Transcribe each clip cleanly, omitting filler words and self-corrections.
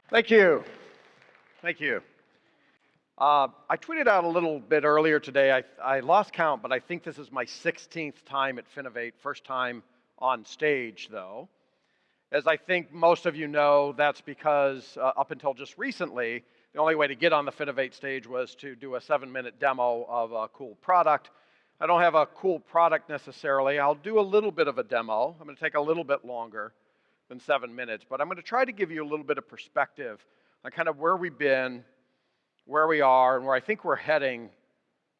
Thank you. Thank you. I tweeted out a little bit earlier today. I lost count, but I think this is my 16th time at Finovate, first time on stage, though. As I think most of you know, that's because up until just recently, the only way to get on the Finovate stage was to do a 7-minute demo of a cool product. I don't have a cool product necessarily. I'll do a little bit of a demo. I'm going to take a little bit longer than 7 minutes, but I'm going to try to give you a little bit of perspective on kind of where we've been, where we are, and where I think we're heading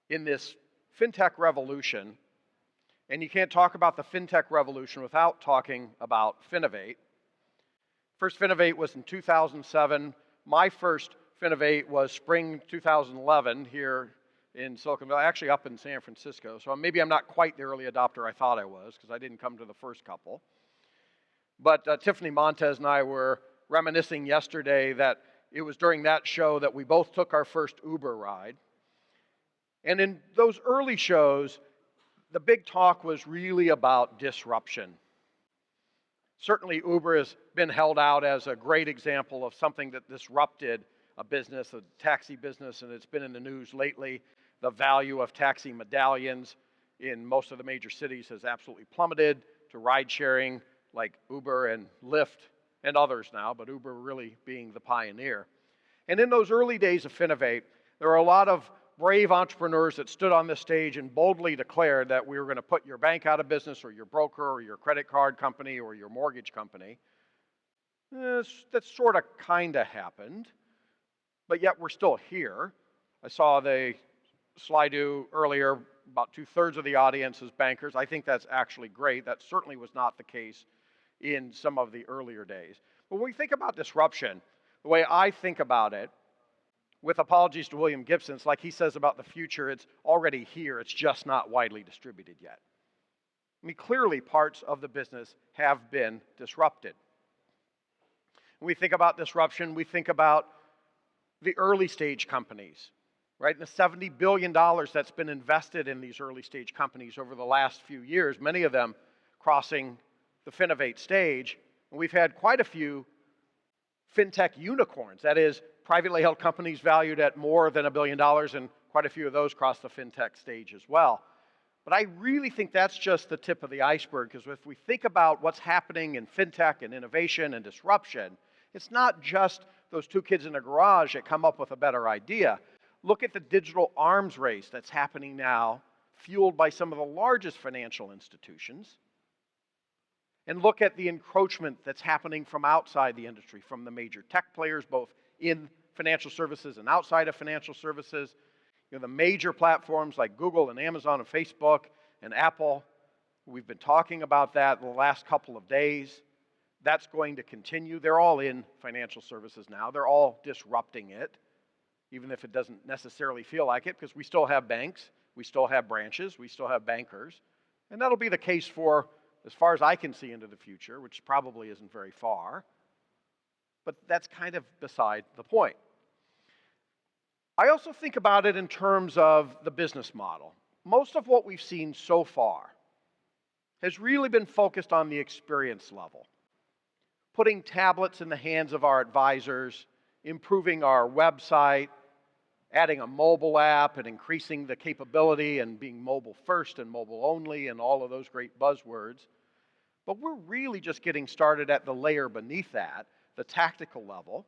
in this fintech revolution. And you can't talk about the fintech revolution without talking about Finovate. First Finovate was in 2007. My first Finovate was spring 2011 here in Silicon Valley, actually up in San Francisco. So maybe I'm not quite the early adopter I thought I was, because I didn't come to the first couple. But Tiffany Montez and I were reminiscing yesterday that it was during that show that we both took our first Uber ride. And in those early shows, the big talk was really about disruption. Certainly Uber has been held out as a great example of something that disrupted a business, a taxi business, and it's been in the news lately. The value of taxi medallions in most of the major cities has absolutely plummeted to ride sharing like Uber and Lyft and others now, but Uber really being the pioneer. And in those early days of Finovate, there were a lot of brave entrepreneurs that stood on this stage and boldly declared that we were going to put your bank out of business, or your broker, or your credit card company, or your mortgage company. That sort of kind of happened, but yet we're still here. I saw the slide earlier, about 2/3 of the audience is bankers. I think that's actually great. That certainly was not the case in some of the earlier days. But when we think about disruption, the way I think about it, with apologies to William Gibson, it's like he says about the future, it's already here, it's just not widely distributed yet. I mean, clearly parts of the business have been disrupted. When we think about disruption, we think about the early stage companies, right? And the $70 billion that's been invested in these early stage companies over the last few years, many of them crossing the Finovate stage, and we've had quite a few fintech unicorns, that is, privately held companies valued at more than $1 billion, and quite a few of those cross the fintech stage as well. But I really think that's just the tip of the iceberg, because if we think about what's happening in fintech and innovation and disruption, it's not just those two kids in a garage that come up with a better idea. Look at the digital arms race that's happening now, fueled by some of the largest financial institutions. And look at the encroachment that's happening from outside the industry, from the major tech players, both in financial services and outside of financial services. You know, the major platforms like Google and Amazon and Facebook and Apple. We've been talking about that the last couple of days. That's going to continue. They're all in financial services now. They're all disrupting it, even if it doesn't necessarily feel like it, because we still have banks, we still have branches, we still have bankers. And that'll be the case for as far as I can see into the future, which probably isn't very far. But that's kind of beside the point. I also think about it in terms of the business model. Most of what we've seen so far has really been focused on the experience level. Putting tablets in the hands of our advisors, improving our website, adding a mobile app and increasing the capability and being mobile first and mobile only and all of those great buzzwords. But we're really just getting started at the layer beneath that, the tactical level,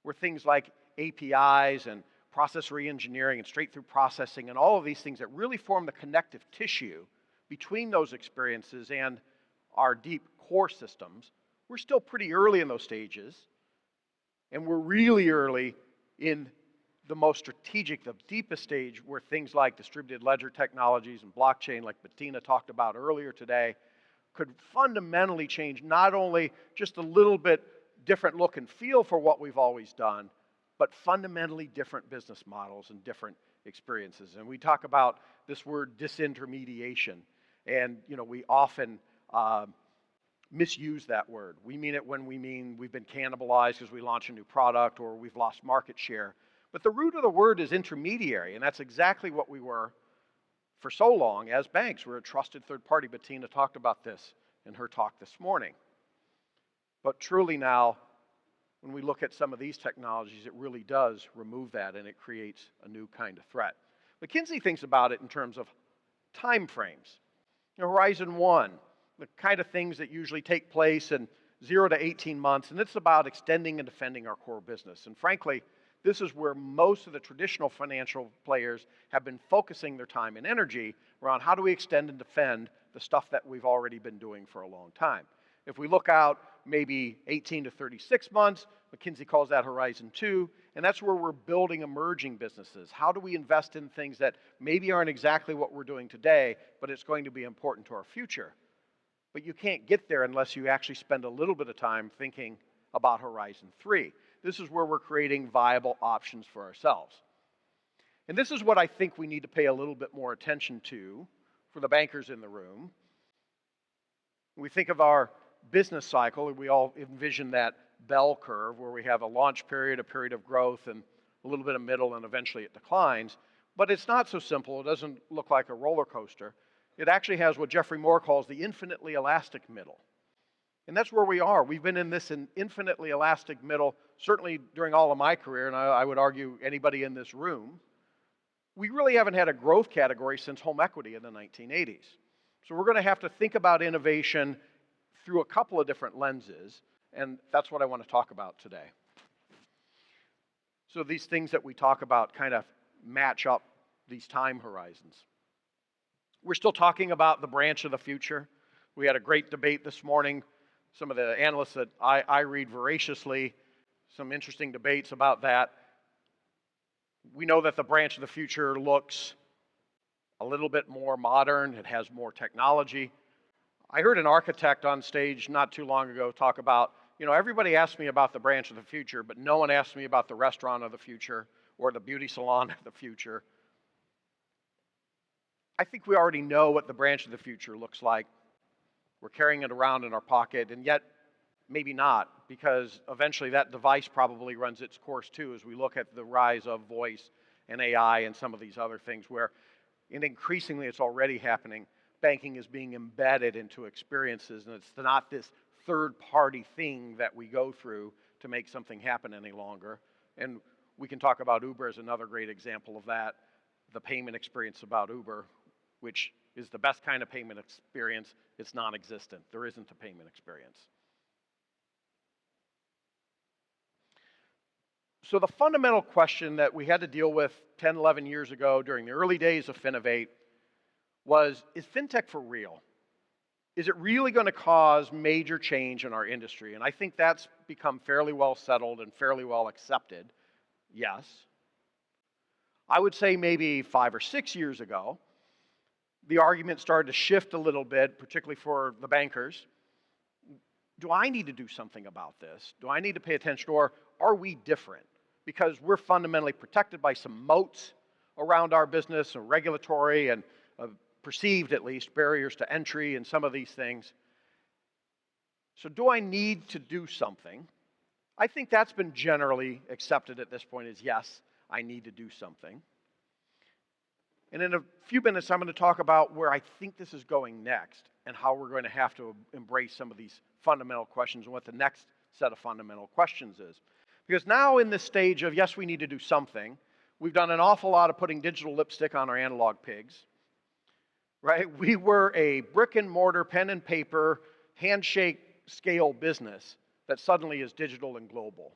where things like APIs and process reengineering and straight-through processing and all of these things that really form the connective tissue between those experiences and our deep core systems, we're still pretty early in those stages, and we're really early in the most strategic, the deepest stage, where things like distributed ledger technologies and blockchain, like Bettina talked about earlier today, could fundamentally change not only just a little bit different look and feel for what we've always done, but fundamentally different business models and different experiences. And we talk about this word disintermediation, and we often misuse that word. We mean it when we mean we've been cannibalized because we launched a new product or we've lost market share. But the root of the word is intermediary, and that's exactly what we were for so long as banks. We're a trusted third party. Bettina talked about this in her talk this morning. But truly now, when we look at some of these technologies, it really does remove that and it creates a new kind of threat. McKinsey thinks about it in terms of time frames. Horizon 1, the kind of things that usually take place in 0 to 18 months, and it's about extending and defending our core business. And frankly, this is where most of the traditional financial players have been focusing their time and energy around how do we extend and defend the stuff that we've already been doing for a long time. If we look out maybe 18 to 36 months, McKinsey calls that Horizon 2, and that's where we're building emerging businesses. How do we invest in things that maybe aren't exactly what we're doing today, but it's going to be important to our future? But you can't get there unless you actually spend a little bit of time thinking about Horizon 3. This is where we're creating viable options for ourselves. And this is what I think we need to pay a little bit more attention to for the bankers in the room. We think of our business cycle, and we all envision that bell curve where we have a launch period, a period of growth, and a little bit of middle, and eventually it declines. But it's not so simple. It doesn't look like a roller coaster. It actually has what Jeffrey Moore calls the infinitely elastic middle. And that's where we are. We've been in this infinitely elastic middle, certainly during all of my career, and I would argue anybody in this room. We really haven't had a growth category since home equity in the 1980s. So we're going to have to think about innovation through a couple of different lenses, and that's what I want to talk about today. So these things that we talk about kind of match up these time horizons. We're still talking about the branch of the future. We had a great debate this morning. Some of the analysts that I read voraciously, some interesting debates about that. We know that the branch of the future looks a little bit more modern. It has more technology. I heard an architect on stage not too long ago talk about, everybody asked me about the branch of the future, but no one asked me about the restaurant of the future or the beauty salon of the future. I think we already know what the branch of the future looks like. We're carrying it around in our pocket, and yet maybe not, because eventually that device probably runs its course too as we look at the rise of voice and AI and some of these other things where, and increasingly it's already happening, banking is being embedded into experiences, and it's not this third-party thing that we go through to make something happen any longer. And we can talk about Uber as another great example of that, the payment experience about Uber, which is the best kind of payment experience. It's non-existent. There isn't a payment experience. So the fundamental question that we had to deal with 10, 11 years ago during the early days of Finovate was, is fintech for real? Is it really going to cause major change in our industry? And I think that's become fairly well settled and fairly well accepted. Yes. I would say maybe 5 or 6 years ago, the argument started to shift a little bit, particularly for the bankers. Do I need to do something about this? Do I need to pay attention, or are we different? Because we're fundamentally protected by some moats around our business, and regulatory and perceived, at least, barriers to entry and some of these things. So do I need to do something? I think that's been generally accepted at this point as yes, I need to do something. And in a few minutes, I'm going to talk about where I think this is going next and how we're going to have to embrace some of these fundamental questions and what the next set of fundamental questions is. Because now in this stage of, yes, we need to do something, we've done an awful lot of putting digital lipstick on our analog pigs, right? We were a brick and mortar, pen and paper, handshake scale business that suddenly is digital and global.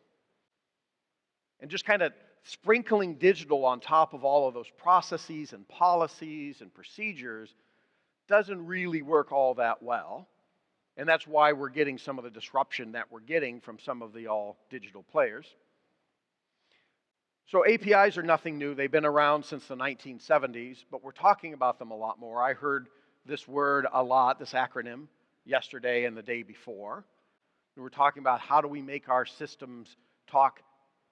And just kind of sprinkling digital on top of all of those processes and policies and procedures doesn't really work all that well. And that's why we're getting some of the disruption that we're getting from some of the all-digital players. So APIs are nothing new. They've been around since the 1970s, but we're talking about them a lot more. I heard this word a lot, this acronym, yesterday and the day before. We were talking about how do we make our systems talk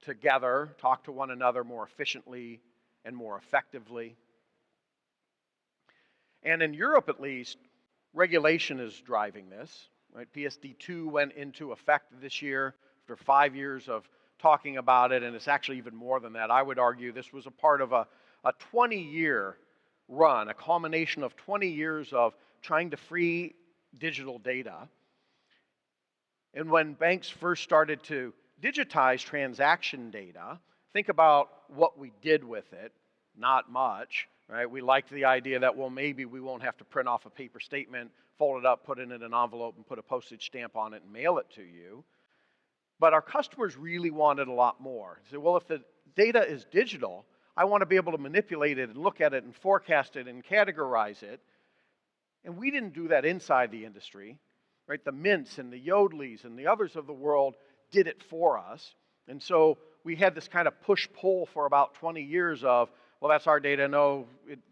together, talk to one another more efficiently and more effectively. And in Europe, at least, regulation is driving this. Right? PSD2 went into effect this year after 5 years of talking about it, and it's actually even more than that. I would argue this was a part of a 20-year run, a culmination of 20 years of trying to free digital data. And when banks first started to digitize transaction data, think about what we did with it. Not much, right? We liked the idea that, well, maybe we won't have to print off a paper statement, fold it up, put it in an envelope, and put a postage stamp on it and mail it to you. But our customers really wanted a lot more. They said, well, if the data is digital, I want to be able to manipulate it and look at it and forecast it and categorize it. And we didn't do that inside the industry, right? The Mints and the Yodleys and the others of the world did it for us. And so we had this kind of push-pull for about 20 years of, well, that's our data. No,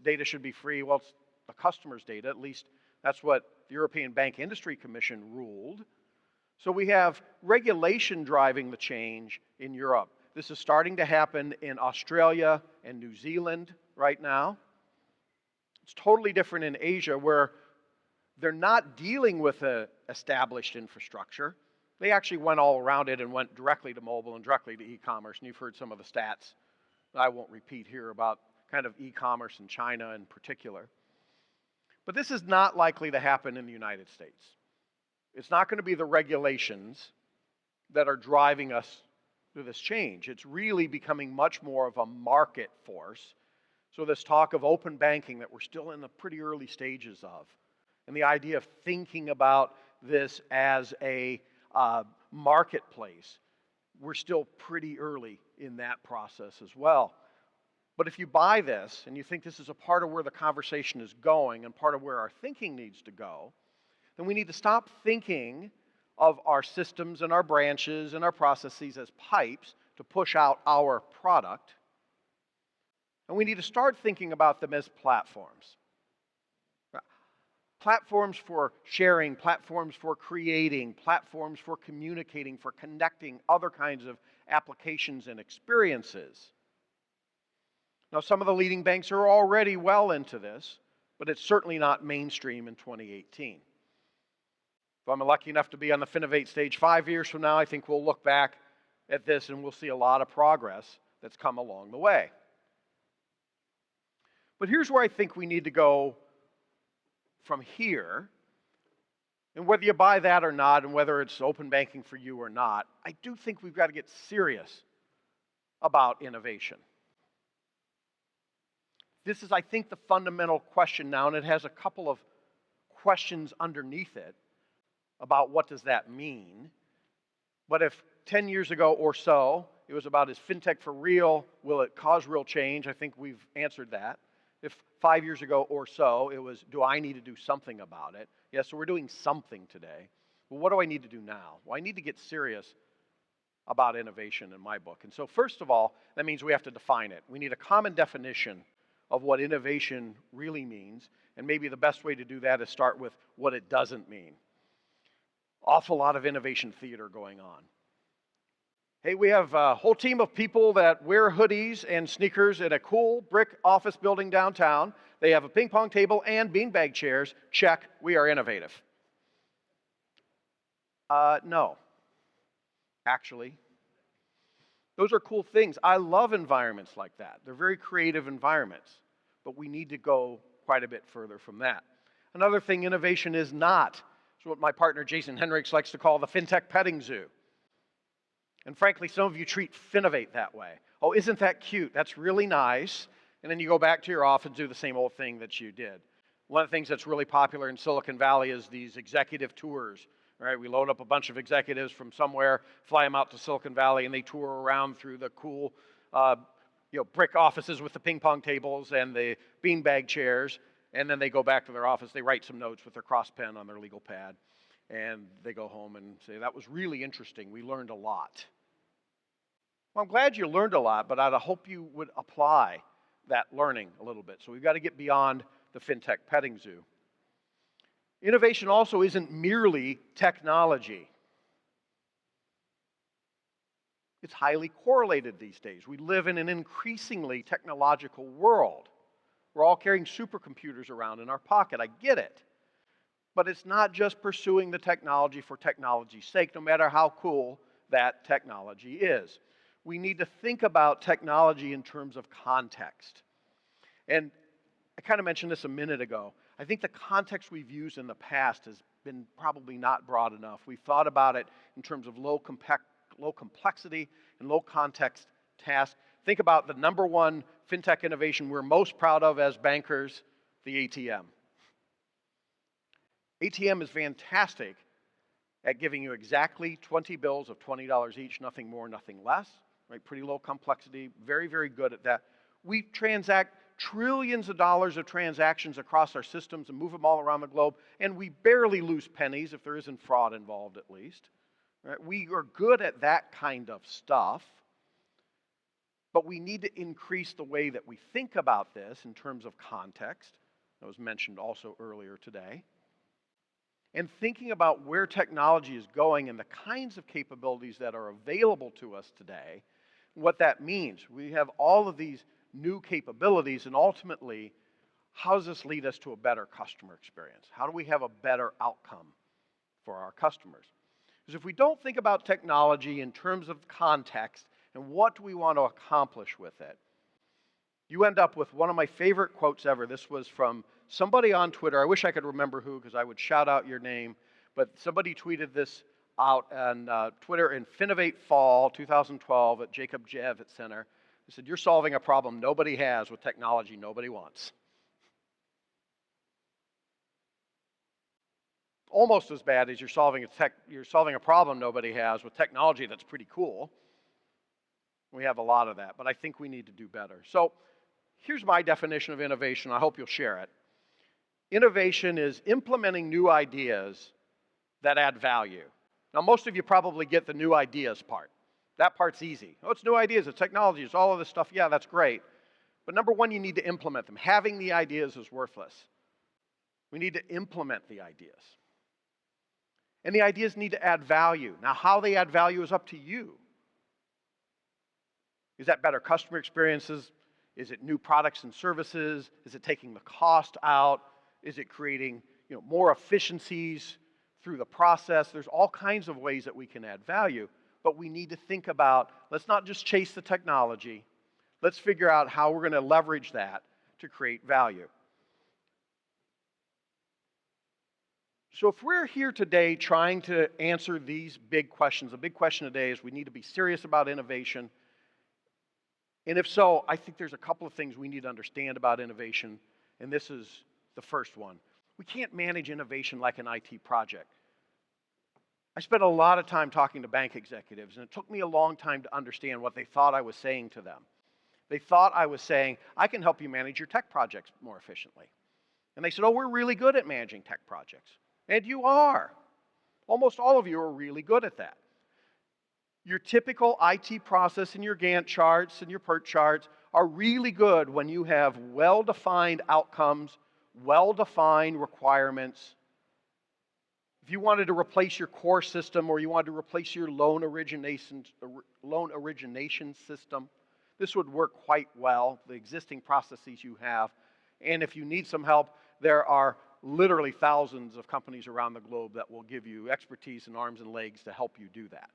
data should be free. Well, it's the customer's data. At least that's what the European Bank Industry Commission ruled. So we have regulation driving the change in Europe. This is starting to happen in Australia and New Zealand right now. It's totally different in Asia, where they're not dealing with an established infrastructure. They actually went all around it and went directly to mobile and directly to e-commerce. And you've heard some of the stats that I won't repeat here about kind of e-commerce in China in particular. But this is not likely to happen in the United States. It's not going to be the regulations that are driving us through this change. It's really becoming much more of a market force. So this talk of open banking that we're still in the pretty early stages of, and the idea of thinking about this as a marketplace, we're still pretty early in that process as well. But if you buy this and you think this is a part of where the conversation is going and part of where our thinking needs to go, then we need to stop thinking of our systems and our branches and our processes as pipes to push out our product. And we need to start thinking about them as platforms. Platforms for sharing, platforms for creating, platforms for communicating, for connecting other kinds of applications and experiences. Now, some of the leading banks are already well into this, but it's certainly not mainstream in 2018. If I'm lucky enough to be on the Finovate stage 5 years from now, I think we'll look back at this and we'll see a lot of progress that's come along the way. But here's where I think we need to go from here, and whether you buy that or not, and whether it's open banking for you or not, I do think we've got to get serious about innovation. This is, I think, the fundamental question now, and it has a couple of questions underneath it about what does that mean. But if 10 years ago or so, it was about, is fintech for real? Will it cause real change? I think we've answered that. If 5 years ago or so, it was, do I need to do something about it? Yes, so we're doing something today. Well, what do I need to do now? Well, I need to get serious about innovation in my book. And so first of all, that means we have to define it. We need a common definition of what innovation really means. And maybe the best way to do that is start with what it doesn't mean. Awful lot of innovation theater going on. Hey, we have a whole team of people that wear hoodies and sneakers in a cool brick office building downtown. They have a ping pong table and beanbag chairs. Check, we are innovative. No. Actually, those are cool things. I love environments like that. They're very creative environments, but we need to go quite a bit further from that. Another thing innovation is not, is what my partner Jason Henrichs likes to call the fintech petting zoo. And frankly, some of you treat Finovate that way. Oh, isn't that cute? That's really nice. And then you go back to your office and do the same old thing that you did. One of the things that's really popular in Silicon Valley is these executive tours. Right? We load up a bunch of executives from somewhere, fly them out to Silicon Valley, and they tour around through the cool brick offices with the ping pong tables and the beanbag chairs. And then they go back to their office. They write some notes with their cross pen on their legal pad. And they go home and say, that was really interesting. We learned a lot. Well, I'm glad you learned a lot, but I'd hope you would apply that learning a little bit. So we've got to get beyond the fintech petting zoo. Innovation also isn't merely technology. It's highly correlated these days. We live in an increasingly technological world. We're all carrying supercomputers around in our pocket. I get it. But it's not just pursuing the technology for technology's sake, no matter how cool that technology is. We need to think about technology in terms of context. And I kind of mentioned this a minute ago. I think the context we've used in the past has been probably not broad enough. We've thought about it in terms of low low complexity and low context tasks. Think about the number one fintech innovation we're most proud of as bankers, the ATM. ATM is fantastic at giving you exactly 20 bills of $20 each, nothing more, nothing less, right? Pretty low complexity, very, very good at that. We transact trillions of dollars of transactions across our systems and move them all around the globe, and we barely lose pennies if there isn't fraud involved at least. Right? We are good at that kind of stuff, but we need to increase the way that we think about this in terms of context. That was mentioned also earlier today. And thinking about where technology is going and the kinds of capabilities that are available to us today, what that means. We have all of these new capabilities, and ultimately, how does this lead us to a better customer experience? How do we have a better outcome for our customers? Because if we don't think about technology in terms of context and what do we want to accomplish with it, you end up with one of my favorite quotes ever. This was from somebody on Twitter. I wish I could remember who, because I would shout out your name, but somebody tweeted this out on Twitter in Finovate Fall 2012 at Jacob Javits Center. He said, "You're solving a problem nobody has with technology nobody wants." Almost as bad as you're solving a problem nobody has with technology that's pretty cool. We have a lot of that, but I think we need to do better. So here's my definition of innovation. I hope you'll share it. Innovation is implementing new ideas that add value. Now, most of you probably get the new ideas part. That part's easy. Oh, it's new ideas, it's technology, it's all of this stuff. Yeah, that's great. But number one, you need to implement them. Having the ideas is worthless. We need to implement the ideas. And the ideas need to add value. Now, how they add value is up to you. Is that better customer experiences? Is it new products and services? Is it taking the cost out? Is it creating, more efficiencies through the process? There's all kinds of ways that we can add value, but we need to think about, let's not just chase the technology. Let's figure out how we're going to leverage that to create value. So if we're here today trying to answer these big questions, the big question today is we need to be serious about innovation. And if so, I think there's a couple of things we need to understand about innovation, and this is the first one. We can't manage innovation like an IT project. I spent a lot of time talking to bank executives, and it took me a long time to understand what they thought I was saying to them. They thought I was saying, I can help you manage your tech projects more efficiently. And they said, oh, we're really good at managing tech projects. And you are. Almost all of you are really good at that. Your typical IT process and your Gantt charts and your PERT charts are really good when you have well-defined outcomes, well-defined requirements. If you wanted to replace your core system or you wanted to replace your loan origination system, this would work quite well, the existing processes you have. And if you need some help, there are literally thousands of companies around the globe that will give you expertise and arms and legs to help you do that.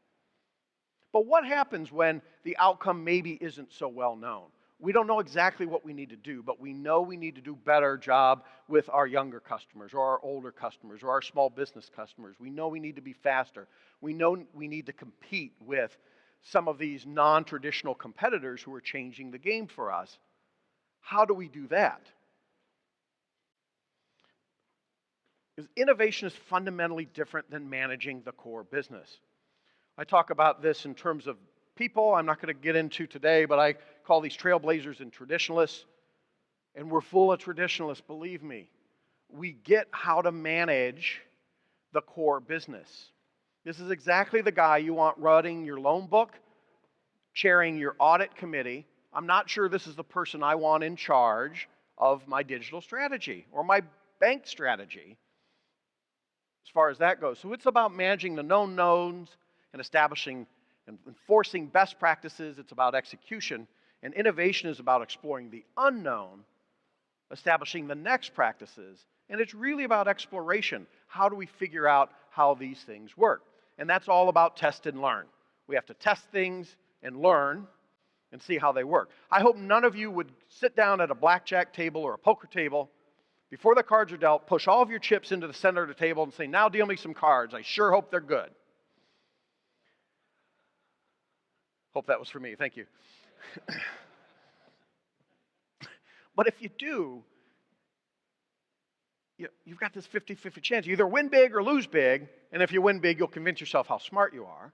But what happens when the outcome maybe isn't so well known? We don't know exactly what we need to do, but we know we need to do a better job with our younger customers or our older customers or our small business customers. We know we need to be faster. We know we need to compete with some of these non-traditional competitors who are changing the game for us. How do we do that? Because innovation is fundamentally different than managing the core business. I talk about this in terms of people. I'm not going to get into today, but I call these trailblazers and traditionalists. And we're full of traditionalists, believe me. We get how to manage the core business. This is exactly the guy you want running your loan book, chairing your audit committee. I'm not sure this is the person I want in charge of my digital strategy or my bank strategy as far as that goes. So it's about managing the known knowns and establishing and enforcing best practices. It's about execution. And innovation is about exploring the unknown, establishing the next practices. And it's really about exploration. How do we figure out how these things work? And that's all about test and learn. We have to test things and learn and see how they work. I hope none of you would sit down at a blackjack table or a poker table before the cards are dealt, push all of your chips into the center of the table and say, now deal me some cards. I sure hope they're good. Hope that was for me. Thank you. But if you do, you've got this 50-50 chance. You either win big or lose big, and if you win big, you'll convince yourself how smart you are.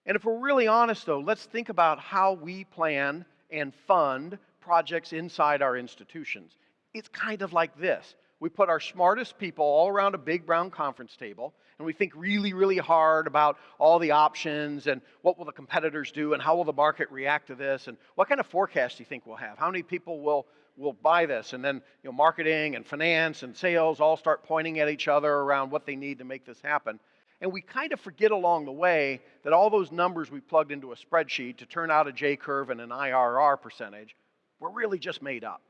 And if we're really honest, though, let's think about how we plan and fund projects inside our institutions. It's kind of like this. We put our smartest people all around a big brown conference table, and we think really, really hard about all the options and what will the competitors do and how will the market react to this and what kind of forecast do you think we'll have? How many people will buy this? And then marketing and finance and sales all start pointing at each other around what they need to make this happen. And we kind of forget along the way that all those numbers we plugged into a spreadsheet to turn out a J-curve and an IRR percentage were really just made up.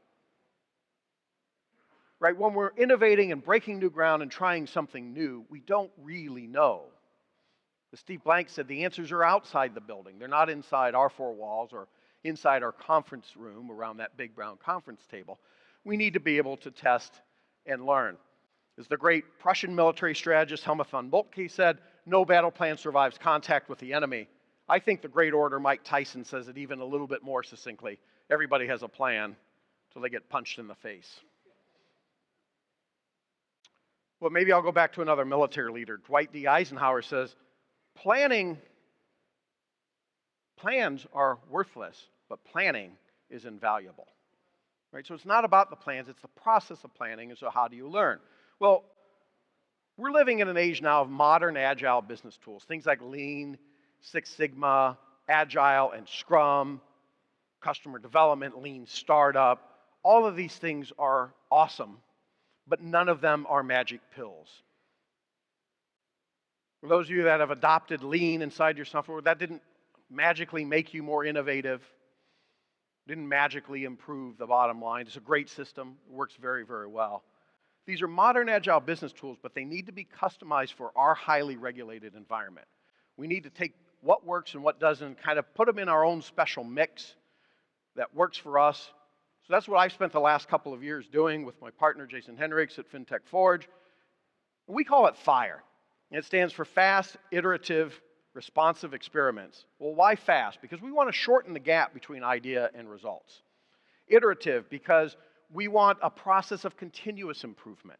Right? When we're innovating and breaking new ground and trying something new, we don't really know. As Steve Blank said, the answers are outside the building. They're not inside our four walls or inside our conference room around that big brown conference table. We need to be able to test and learn. As the great Prussian military strategist Helmuth von Moltke said, no battle plan survives contact with the enemy. I think the great orator Mike Tyson says it even a little bit more succinctly. Everybody has a plan until they get punched in the face. Well, maybe I'll go back to another military leader. Dwight D. Eisenhower says, plans are worthless, but planning is invaluable. Right? So it's not about the plans, it's the process of planning, and so how do you learn? Well, we're living in an age now of modern agile business tools, things like Lean, Six Sigma, Agile, and Scrum, customer development, Lean startup. All of these things are awesome, but none of them are magic pills. For those of you that have adopted Lean inside your software, that didn't magically make you more innovative, didn't magically improve the bottom line. It's a great system. It works very, very well. These are modern agile business tools, but they need to be customized for our highly regulated environment. We need to take what works and what doesn't, kind of put them in our own special mix that works for us. So that's what I've spent the last couple of years doing with my partner, Jason Hendricks at FinTech Forge. We call it FIRE. It stands for Fast, Iterative, Responsive Experiments. Well, why fast? Because we want to shorten the gap between idea and results. Iterative, because we want a process of continuous improvement.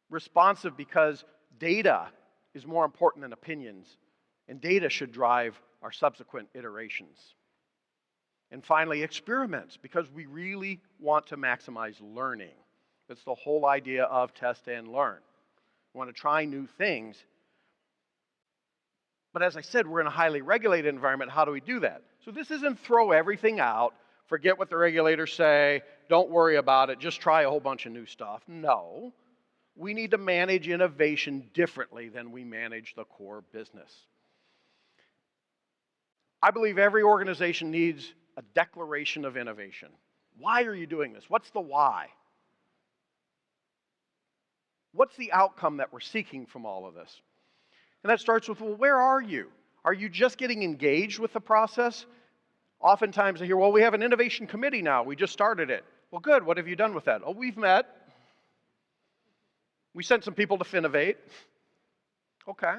Responsive, because data is more important than opinions, and data should drive our subsequent iterations. And finally, experiments, because we really want to maximize learning. That's the whole idea of test and learn. We want to try new things. But as I said, we're in a highly regulated environment. How do we do that? So this isn't throw everything out, forget what the regulators say, don't worry about it, just try a whole bunch of new stuff. No. We need to manage innovation differently than we manage the core business. I believe every organization needs a declaration of innovation. Why are you doing this? What's the why? What's the outcome that we're seeking from all of this? And that starts with, well, where are you? Are you just getting engaged with the process? Oftentimes I hear, well, we have an innovation committee now. We just started it. Well, good. What have you done with that? Oh, we've met. We sent some people to Finovate. Okay.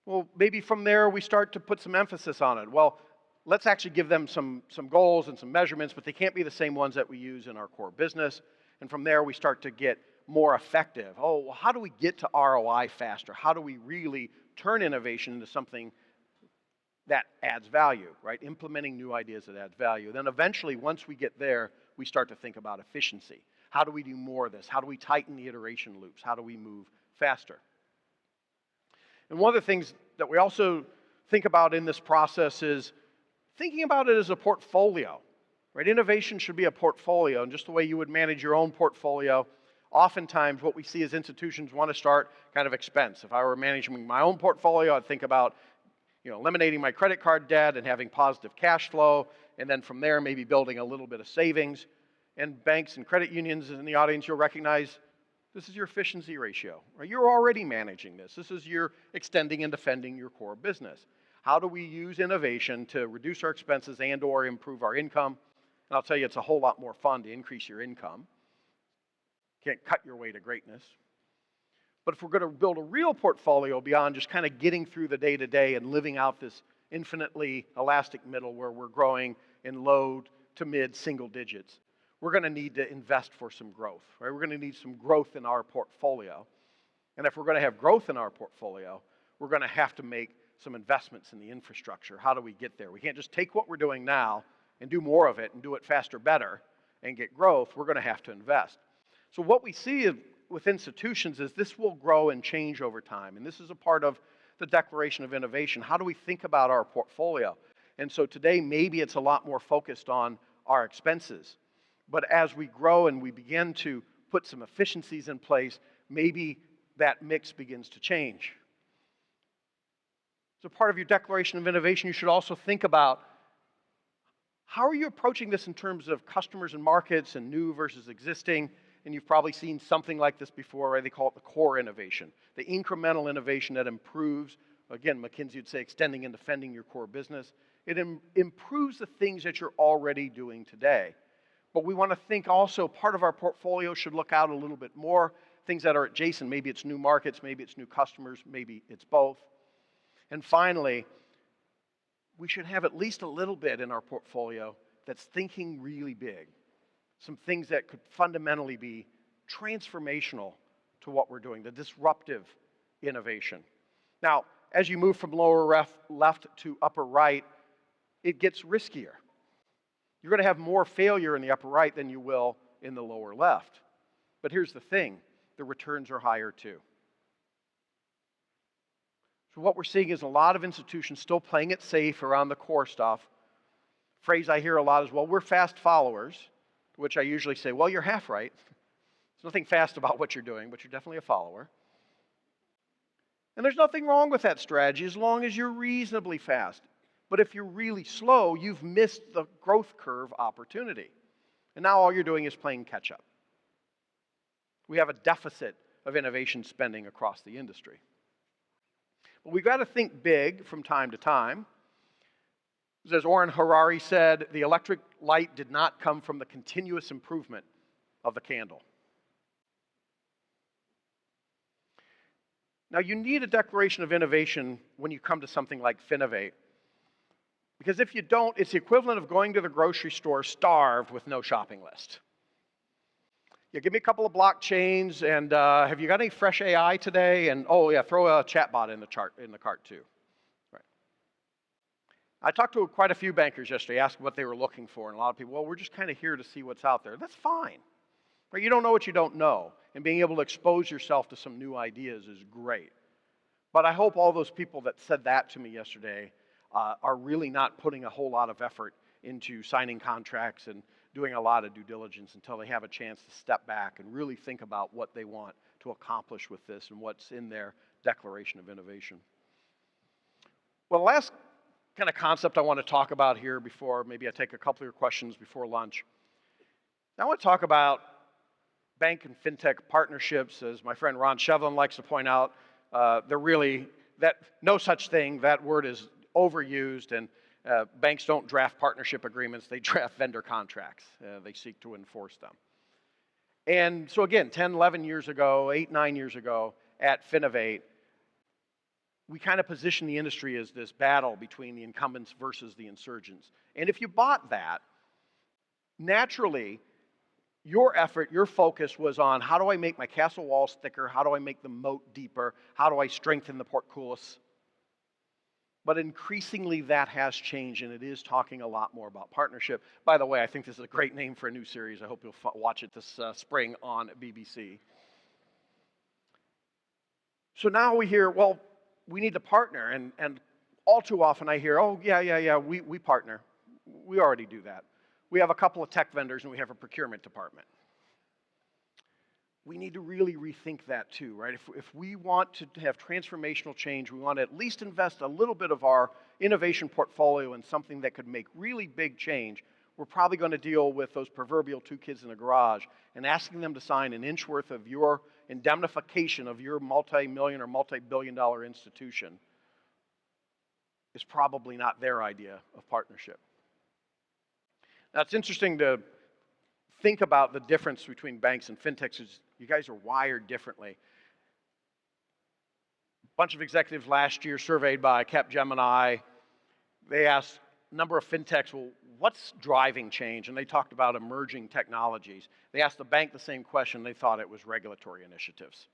Well, maybe from there we start to put some emphasis on it. Well, let's actually give them some goals and some measurements, but they can't be the same ones that we use in our core business. And from there we start to get more effective. Oh, well, how do we get to ROI faster? How do we really turn innovation into something that adds value, right? Implementing new ideas that add value. Then eventually, once we get there, we start to think about efficiency. How do we do more of this? How do we tighten the iteration loops? How do we move faster? And one of the things that we also think about in this process is thinking about it as a portfolio, right? Innovation should be a portfolio, and just the way you would manage your own portfolio, oftentimes what we see is institutions want to start kind of expense. If I were managing my own portfolio, I'd think about eliminating my credit card debt and having positive cash flow, and then from there maybe building a little bit of savings. And banks and credit unions in the audience, you'll recognize this is your efficiency ratio. Right? You're already managing this. This is your extending and defending your core business. How do we use innovation to reduce our expenses and or improve our income? And I'll tell you, it's a whole lot more fun to increase your income. Can't cut your way to greatness. But if we're going to build a real portfolio beyond just kind of getting through the day-to-day and living out this infinitely elastic middle where we're growing in low to mid single digits, we're going to need to invest for some growth, right? We're going to need some growth in our portfolio. And if we're going to have growth in our portfolio, we're going to have to make some investments in the infrastructure. How do we get there? We can't just take what we're doing now and do more of it and do it faster, better, and get growth. We're going to have to invest. So what we see with institutions is this will grow and change over time. And this is a part of the Declaration of Innovation. How do we think about our portfolio? And so today, maybe it's a lot more focused on our expenses. But as we grow and we begin to put some efficiencies in place, maybe that mix begins to change. So part of your Declaration of Innovation, you should also think about how are you approaching this in terms of customers and markets and new versus existing? And you've probably seen something like this before, right? They call it the core innovation, the incremental innovation that improves, again, McKinsey would say extending and defending your core business. It improves the things that you're already doing today. But we want to think also part of our portfolio should look out a little bit more, things that are adjacent. Maybe it's new markets, maybe it's new customers, maybe it's both. And finally, we should have at least a little bit in our portfolio that's thinking really big. Some things that could fundamentally be transformational to what we're doing, the disruptive innovation. Now, as you move from lower left to upper right, it gets riskier. You're going to have more failure in the upper right than you will in the lower left. But here's the thing, the returns are higher too. So what we're seeing is a lot of institutions still playing it safe around the core stuff. Phrase I hear a lot is, well, we're fast followers, to which I usually say, well, you're half right. There's nothing fast about what you're doing, but you're definitely a follower. And there's nothing wrong with that strategy as long as you're reasonably fast. But if you're really slow, you've missed the growth curve opportunity. And now all you're doing is playing catch up. We have a deficit of innovation spending across the industry. But we've got to think big from time to time. As Orrin Harari said, the electric light did not come from the continuous improvement of the candle. Now, you need a declaration of innovation when you come to something like Finovate. Because if you don't, it's the equivalent of going to the grocery store starved with no shopping list. Yeah, give me a couple of blockchains, and have you got any fresh AI today? And oh yeah, throw a chatbot in the cart too. Right. I talked to quite a few bankers yesterday, asked what they were looking for, and a lot of people, well, we're just kind of here to see what's out there. That's fine. Right? You don't know what you don't know, and being able to expose yourself to some new ideas is great. But I hope all those people that said that to me yesterday are really not putting a whole lot of effort into signing contracts and doing a lot of due diligence until they have a chance to step back and really think about what they want to accomplish with this and what's in their Declaration of Innovation. Well, the last kind of concept I want to talk about here before maybe I take a couple of your questions before lunch. I want to talk about bank and fintech partnerships. As my friend Ron Shevlin likes to point out, they're really, no such thing, that word is overused, and banks don't draft partnership agreements, they draft vendor contracts. They seek to enforce them. And so again, 10, 11 years ago, 8, 9 years ago at Finovate, we kind of positioned the industry as this battle between the incumbents versus the insurgents. And if you bought that, naturally, your effort, your focus was on how do I make my castle walls thicker, how do I make the moat deeper, how do I strengthen the portcullis. But increasingly that has changed, and it is talking a lot more about partnership. By the way, I think this is a great name for a new series. I hope you'll watch it this spring on BBC. So now we hear, well, we need to partner, and all too often I hear, oh, yeah, we partner. We already do that. We have a couple of tech vendors, and we have a procurement department. We need to really rethink that too, right? If we want to have transformational change, we want to at least invest a little bit of our innovation portfolio in something that could make really big change. We're probably going to deal with those proverbial two kids in the garage, and asking them to sign an inch worth of your indemnification of your multi-million or multi-billion-dollar institution is probably not their idea of partnership. Now, it's interesting to think about the difference between banks and fintechs. You guys are wired differently. A bunch of executives last year surveyed by Capgemini They asked a number of fintechs, well, what's driving change? And they talked about emerging technologies. They asked the bank the same question. They thought it was regulatory initiatives.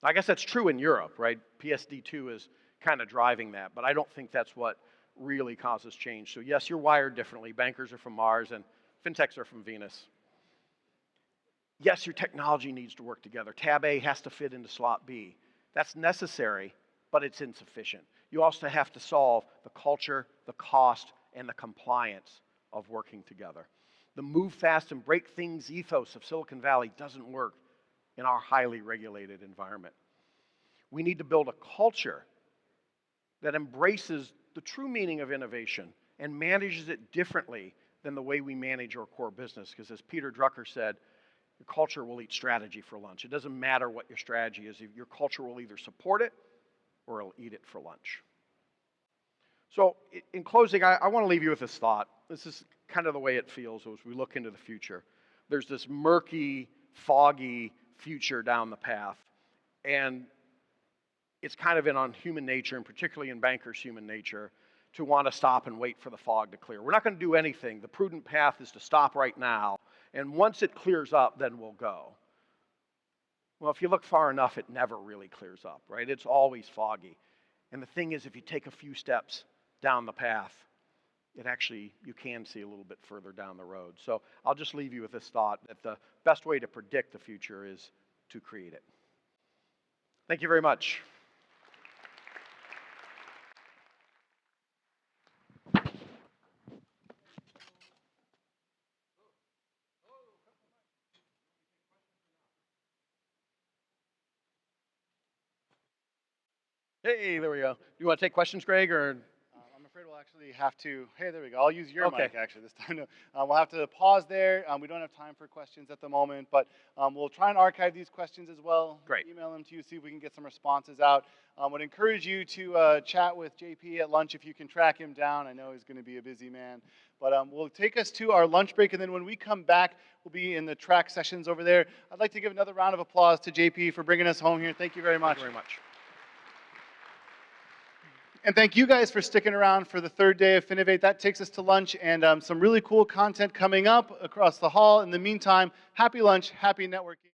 I guess that's true in Europe, right? PSD2 is kind of driving that, but I don't think that's what really causes change. So yes, you're wired differently. Bankers are from Mars and fintechs are from Venus. Yes, your technology needs to work together. Tab A has to fit into slot B. That's necessary, but it's insufficient. You also have to solve the culture, the cost, and the compliance of working together. The move fast and break things ethos of Silicon Valley doesn't work in our highly regulated environment. We need to build a culture that embraces the true meaning of innovation and manages it differently than the way we manage our core business. Because as Peter Drucker said, your culture will eat strategy for lunch. It doesn't matter what your strategy is. Your culture will either support it or it'll eat it for lunch. So in closing, I want to leave you with this thought. This is kind of the way it feels as we look into the future. There's this murky, foggy future down the path. And it's kind of on human nature, and particularly in bankers' human nature, to want to stop and wait for the fog to clear. We're not going to do anything. The prudent path is to stop right now, and once it clears up, then we'll go. Well, if you look far enough, it never really clears up, right? It's always foggy. And the thing is, if you take a few steps down the path, you can see a little bit further down the road. So I'll just leave you with this thought that the best way to predict the future is to create it. Thank you very much. Hey, there we go. Do you want to take questions, Greg, or? I'm afraid we'll actually have to, hey, there we go. I'll use your Okay. mic actually this time. We'll have to pause there. We don't have time for questions at the moment, but we'll try and archive these questions as well. Great. Email them to you, see if we can get some responses out. Would encourage you to chat with JP at lunch if you can track him down. I know he's going to be a busy man. But we'll take us to our lunch break, and then when we come back, we'll be in the track sessions over there. I'd like to give another round of applause to JP for bringing us home here. Thank you very much. Thank you very much. And thank you guys for sticking around for the third day of Finovate. That takes us to lunch and some really cool content coming up across the hall. In the meantime, happy lunch, happy networking.